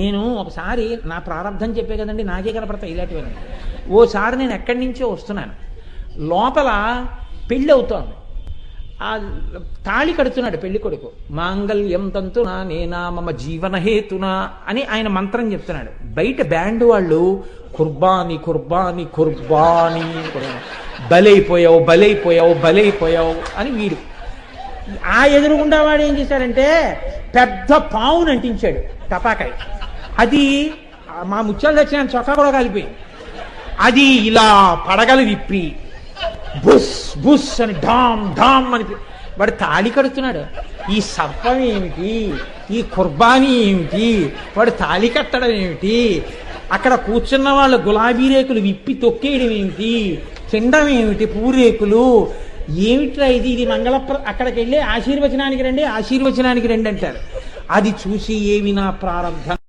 నేను ఒకసారి నా ప్రారంభం చెప్పే కదండి, నాకే కనపడతాయి ఇలాంటివన్నీ. ఓసారి నేను ఎక్కడి నుంచో వస్తున్నాను, లోపల పెళ్ళి అవుతోంది. ఆ తాళి కడుతున్నాడు పెళ్లి కొడుకు. మాంగళ్యం తంతునా నేనా మమ జీవనహేతునా అని ఆయన మంత్రం చెప్తున్నాడు. బయట బ్యాండ్ వాళ్ళు కుర్బాని కుర్బాని కుర్బాని, బలైపోయావు బలైపోయావు బలైపోయావు అని వీడు. ఆ ఎదురుగుండా వాడు ఏం చేశాడంటే పెద్ద పావును అంటించాడు టపాకాయ. అది మా ముత్యాలు తెచ్చిన చొక్కా కూడా కలిపోయింది. అది ఇలా పడగలు విప్పి బుస్ బుస్ అని ఢామ్ ఢామ్ అని వాడు తాళి కడుతున్నాడు. ఈ సర్పం ఏమిటి, ఈ కుర్బానీ ఏమిటి, వాడు తాళి కట్టడం ఏమిటి, అక్కడ కూర్చున్న వాళ్ళు గులాబీ రేకులు విప్పి తొక్కేయడం ఏమిటి, తినడం ఏమిటి, పూరేకులు ఏమిట్రా ఇది అక్కడికి వెళ్ళి ఆశీర్వచనానికి రండి ఆశీర్వచనానికి రండి అంటారు. అది చూసి ఏమి నా ప్రారంభం